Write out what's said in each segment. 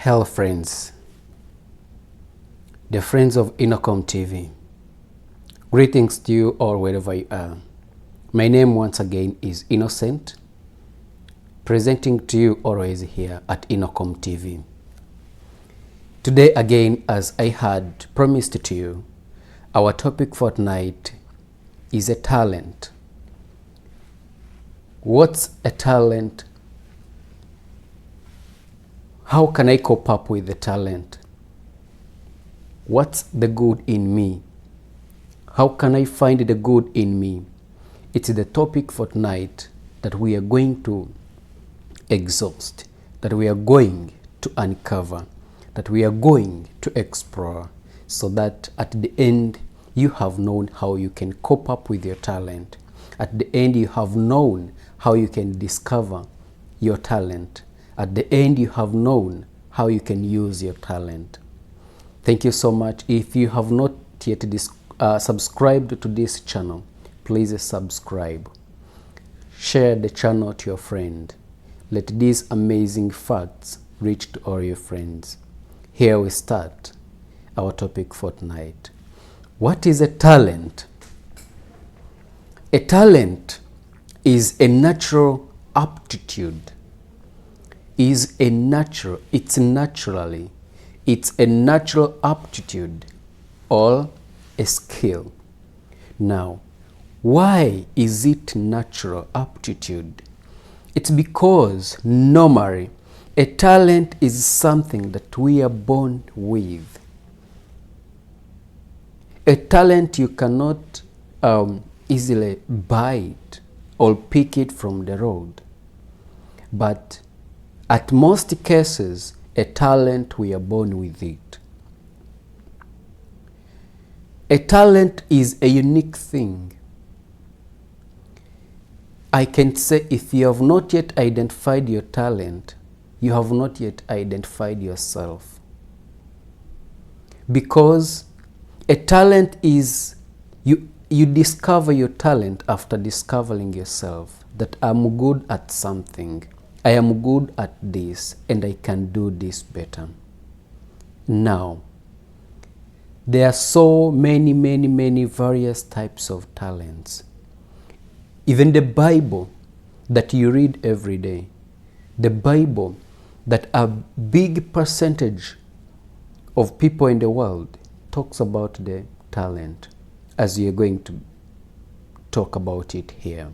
Hello friends, the friends of Enouth TV. Greetings to you all wherever you are. My name once again is Innocent, presenting to you always here at Enouth TV. Today again, as I had promised to you, our topic for tonight is a talent. What's a talent? How can I cope up with the talent? What's the good in me? How can I find the good in me? It's the topic for tonight that we are going to exhaust, that we are going to uncover, that we are going to explore, so that at the end you have known how you can cope up with your talent. At the end you have known how you can discover your talent. At the end, you have known how you can use your talent. Thank you so much. If you have not yet subscribed to this channel, please subscribe. Share the channel to your friend. Let these amazing facts reach to all your friends. Here we start our topic for tonight. What is a talent? A talent is a natural aptitude. It's a natural aptitude or a skill. Now, why is it natural aptitude? It's because normally a talent is something that we are born with. A talent you cannot easily buy it or pick it from the road. But at most cases, a talent, we are born with it. A talent is a unique thing. I can say if you have not yet identified your talent, you have not yet identified yourself. Because a talent is, you discover your talent after discovering yourself, that I'm good at something. I am good at this and I can do this better. Now, there are so many various types of talents. Even the Bible that you read every day, the Bible that a big percentage of people in the world talks about the talent, as you're going to talk about it here.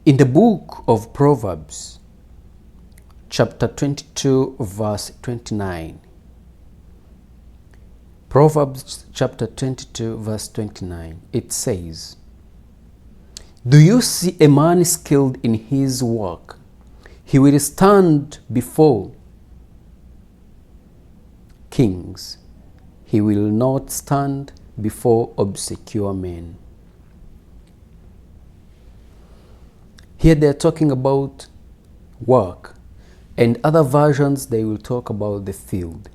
In the book of Proverbs, chapter 22, verse 29. Proverbs chapter 22, verse 29. It says, "Do you see a man skilled in his work? He will stand before kings. He will not stand before obscure men." Here they're talking about work, and other versions they will talk about the field.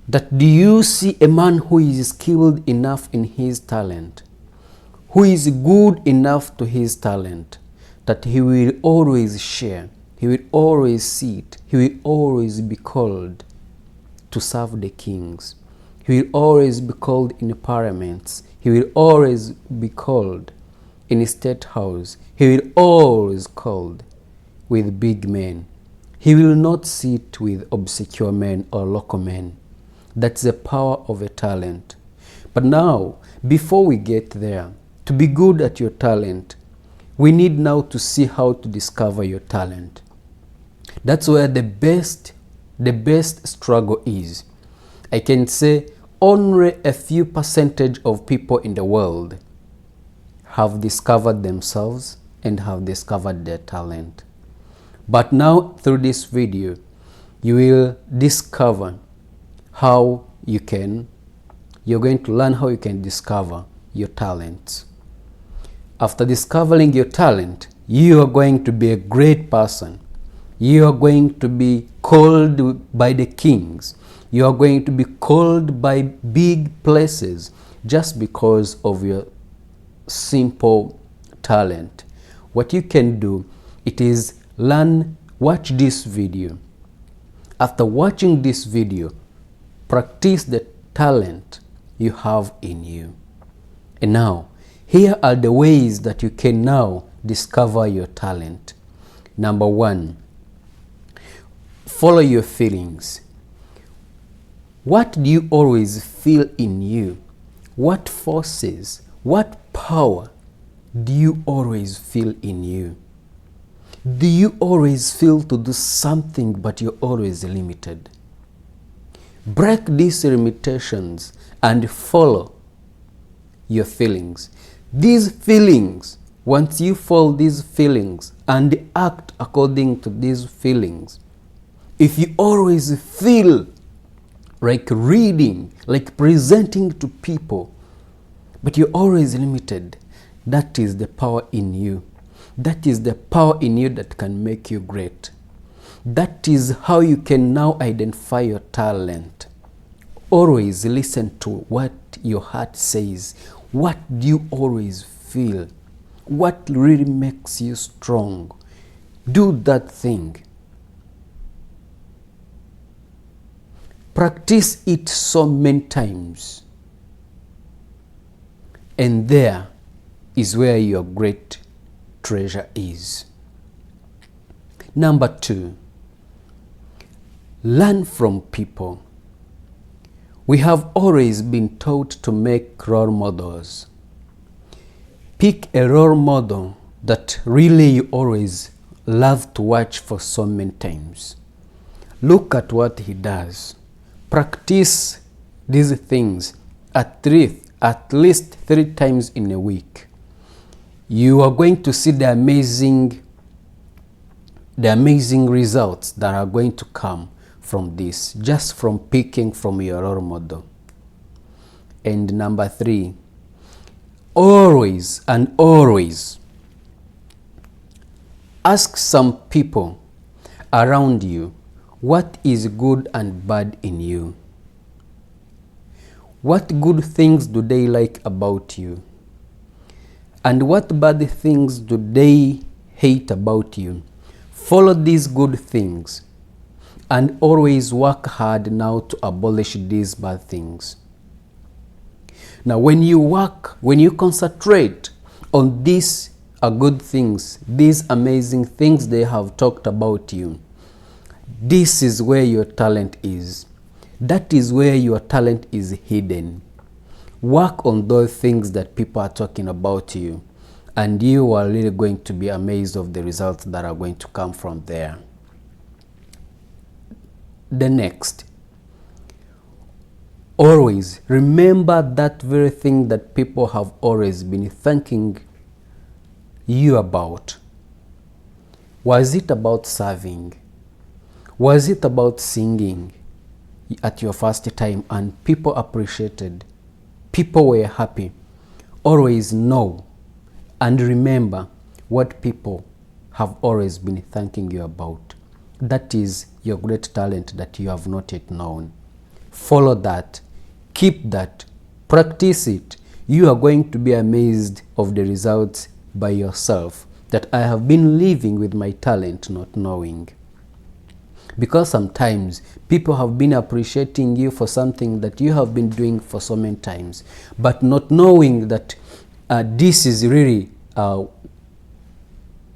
That do you see a man who is skilled enough in his talent, who is good enough to his talent, that he will always share, he will always sit, he will always be called to serve the kings. He will always be called in parliaments. He will always be called in a state house. He will always called with big men. He will not sit with obscure men or local men. That's the power of a talent. But now, before we get there, to be good at your talent, we need now to see how to discover your talent. That's where the best struggle is. I can say only a few percentage of people in the world have discovered themselves and have discovered their talent. But now through this video, you will discover how you're going to learn how you can discover your talents. After discovering your talent, you are going to be a great person. You are going to be called by the kings. You are going to be called by big places just because of your simple talent. what you can do, it is watch this video. After watching this video, practice the talent you have in you. And now, here are the ways that you can now discover your talent. Number 1, follow your feelings. What do you always feel in you? What forces, what power do you always feel in you? Do you always feel to do something but you're always limited? Break these limitations and follow your feelings. These feelings, once you follow these feelings and act according to these feelings, if you always feel like reading, like presenting to people, but you're always limited, that is the power in you. That is the power in you that can make you great. That is how you can now identify your talent. Always listen to what your heart says. What do you always feel? What really makes you strong? Do that thing. Practice it so many times. And there is where your great treasure is. Number 2, learn from people. We have always been taught to make role models. Pick a role model that really you always love to watch for so many times. Look at what he does. Practice these things at least 3 times in a week. You are going to see the amazing results that are going to come from this, just from picking from your role model. And number 3, always ask some people around you what is good and bad in you. What good things do they like about you? And what bad things do they hate about you? Follow these good things and always work hard now to abolish these bad things. Now, when you concentrate on these good things, these amazing things they have talked about you, this is where your talent is. That is where your talent is hidden. Work on those things that people are talking about you, and you are really going to be amazed of the results that are going to come from there. The next, always remember that very thing that people have always been thanking you about. Was it about serving? Was it about singing at your first time and people appreciated? People were happy. Always know and remember what people have always been thanking you about. That is your great talent that you have not yet known. Follow that. Keep that. Practice it. You are going to be amazed of the results by yourself, that I have been living with my talent not knowing. Because sometimes people have been appreciating you for something that you have been doing for so many times, but not knowing that this is really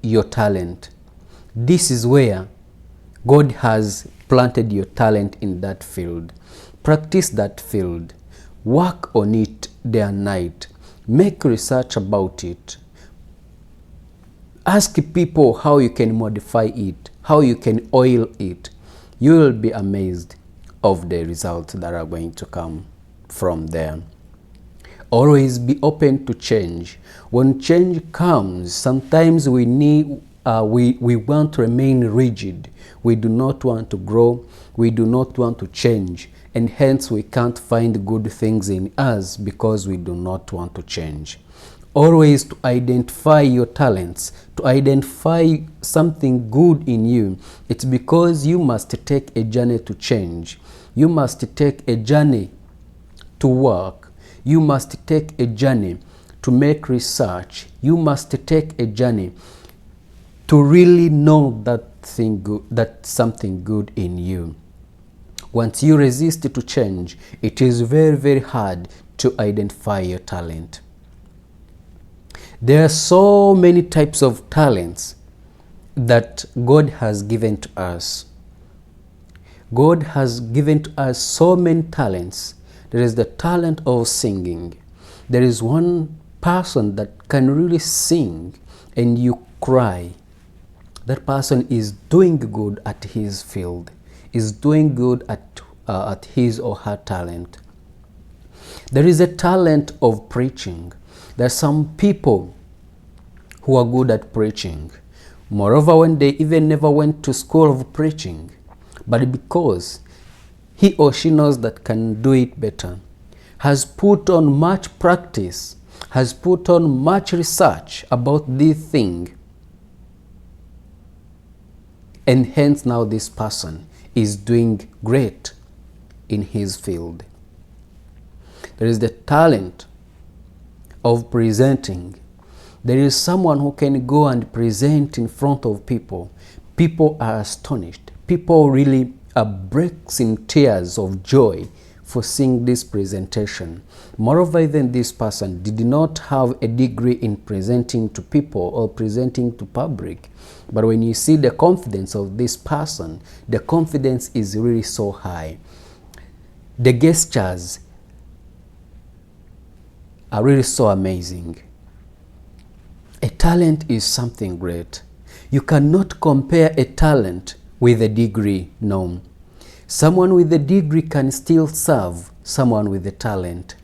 your talent. This is where God has planted your talent in that field. Practice that field. Work on it day and night. Make research about it. Ask people how you can modify it, how you can oil it. You will be amazed of the results that are going to come from there. Always be open to change. When change comes, sometimes we want to remain rigid. We do not want to grow. We do not want to change. And hence we can't find good things in us because we do not want to change. Always to identify your talents, to identify something good in you. It's because you must take a journey to change. You must take a journey to work. You must take a journey to make research. You must take a journey to really know that thing good, that something good in you. Once you resist to change, it is very, very hard to identify your talent. There are so many types of talents that God has given to us. God has given to us so many talents. There is the talent of singing. There is one person that can really sing and you cry. That person is doing good at his field, is doing good at his or her talent. There is a talent of preaching. There are some people who are good at preaching. Moreover, when they even never went to school of preaching, but because he or she knows that can do it better, has put on much practice, has put on much research about this thing, and hence now this person is doing great in his field. There is the talent of presenting. There is someone who can go and present in front of people. People are astonished. People really breaks in tears of joy for seeing this presentation. Moreover, even this person did not have a degree in presenting to people or presenting to public. But when you see the confidence of this person, the confidence is really so high. The gestures are really so amazing. A talent is something great. You cannot compare a talent with a degree, no. Someone with a degree can still serve someone with a talent.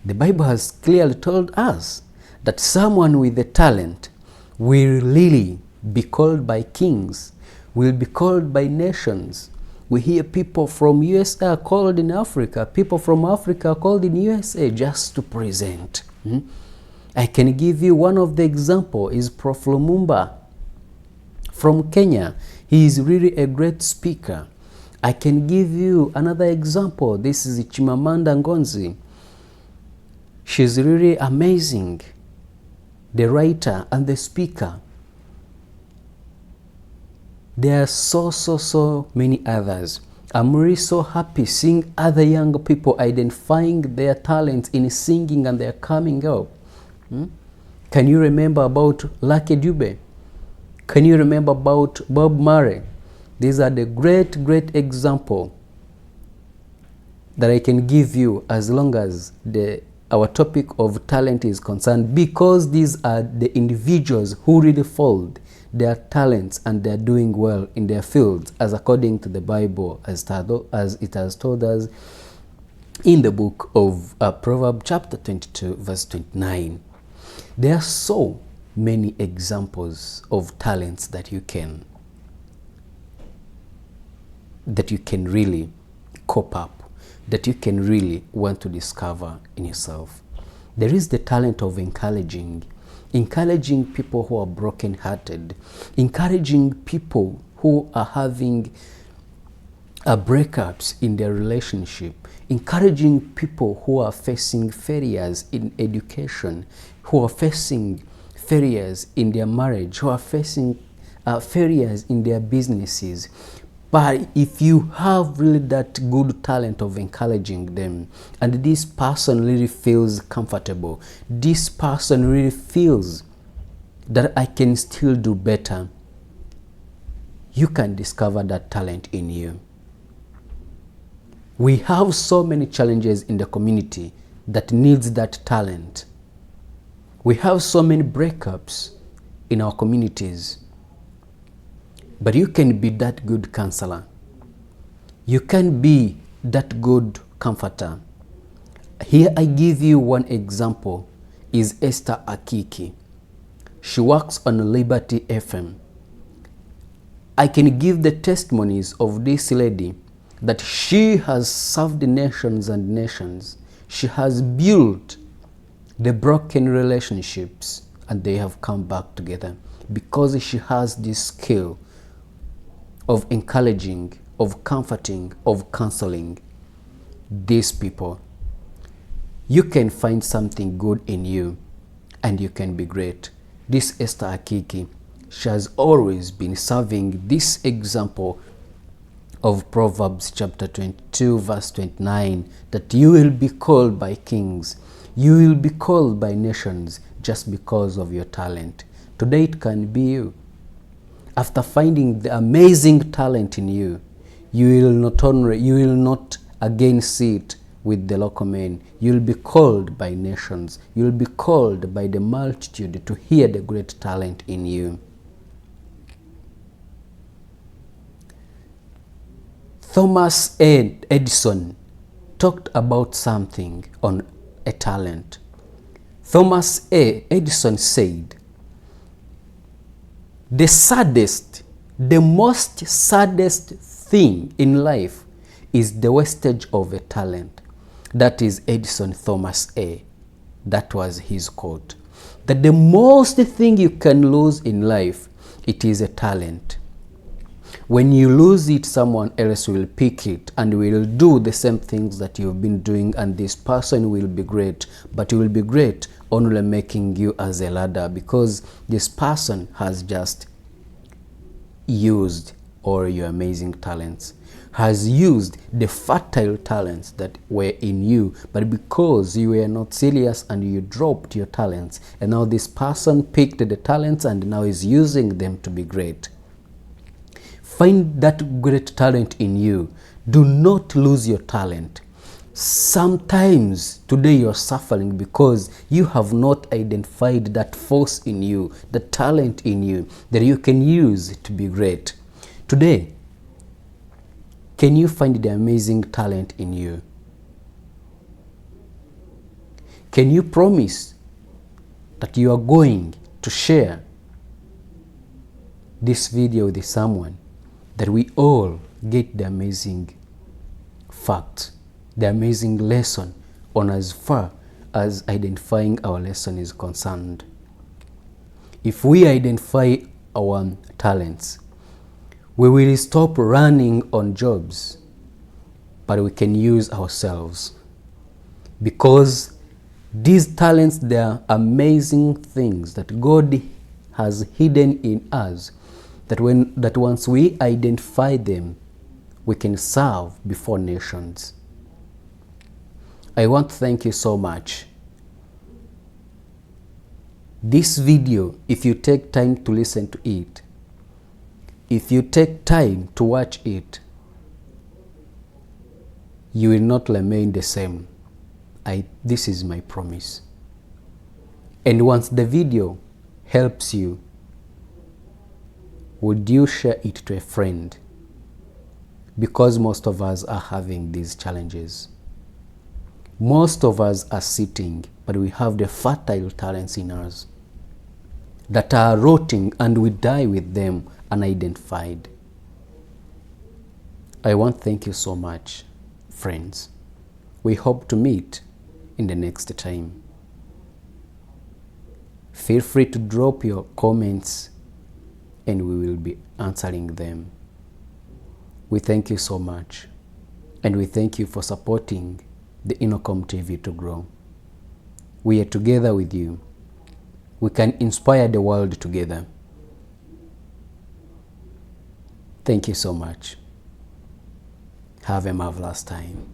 The Bible has clearly told us that someone with a talent will really be called by kings, will be called by nations. We hear people from USA are called in Africa, people from Africa are called in USA just to present. I can give you one of the example is Prof. Lumumba from Kenya. He is really a great speaker. I can give you another example. This is Chimamanda Ngozi. She's really amazing, the writer and the speaker. There are so many others. I'm really so happy seeing other young people identifying their talents in singing and they're coming up. Can you remember about Lucky Dube? Can you remember about Bob Marley? These are the great example that I can give you as long as our topic of talent is concerned, because these are the individuals who really fold their talents and they're doing well in their fields as according to the Bible, as it has told us in the book of Proverbs chapter 22 verse 29. There are so many examples of talents that you can really cope up, that you can really want to discover in yourself. There is the talent of encouraging people who are broken-hearted, encouraging people who are having breakups in their relationship, encouraging people who are facing failures in education, who are facing failures in their marriage, who are facing failures in their businesses. But if you have really that good talent of encouraging them, and this person really feels comfortable, this person really feels that I can still do better, you can discover that talent in you. We have so many challenges in the community that needs that talent. We have so many breakups in our communities. But you can be that good counselor. You can be that good comforter. Here I give you one example, is Esther Akiki. She works on Liberty FM. I can give the testimonies of this lady that she has served nations and nations. She has built the broken relationships and they have come back together because she has this skill of encouraging, of comforting, of counseling these people. You can find something good in you and you can be great. This Esther Akiki, she has always been serving this example of Proverbs chapter 22 verse 29, that you will be called by kings, you will be called by nations just because of your talent. Today it can be you. After finding the amazing talent in you, you will not again sit with the local men. You will be called by nations. You will be called by the multitude to hear the great talent in you. Thomas Edison talked about something on a talent. Thomas Edison said, the most saddest thing in life is the wastage of a talent. That is Edison Thomas A. That was his quote. That the most thing you can lose in life, it is a talent. When you lose it, someone else will pick it and will do the same things that you've been doing, and this person will be great, but he will be great only making you as a ladder, because this person has just used all your amazing talents, has used the fertile talents that were in you, but because you were not serious and you dropped your talents, and now this person picked the talents and now is using them to be great. Find that great talent in you. Do not lose your talent. Sometimes today you're suffering because you have not identified that force in you, the talent in you that you can use to be great. Today, can you find the amazing talent in you? Can you promise that you are going to share this video with someone, that we all get the amazing fact, the amazing lesson on as far as identifying our lesson is concerned? If we identify our talents, we will stop running on jobs, but we can use ourselves, because these talents, they are amazing things that God has hidden in us, that once we identify them, we can serve before nations. I want to thank you so much. This video, if you take time to listen to it, if you take time to watch it, you will not remain the same. This is my promise. And once the video helps you, would you share it to a friend? Because most of us are having these challenges. Most of us are sitting, but we have the fertile talents in us that are rotting, and we die with them unidentified. I want to thank you so much, friends. We hope to meet in the next time. Feel free to drop your comments and we will be answering them. We thank you so much, and we thank you for supporting the Innocom TV to grow. We are together with you. We can inspire the world together. Thank you so much. Have a marvelous time.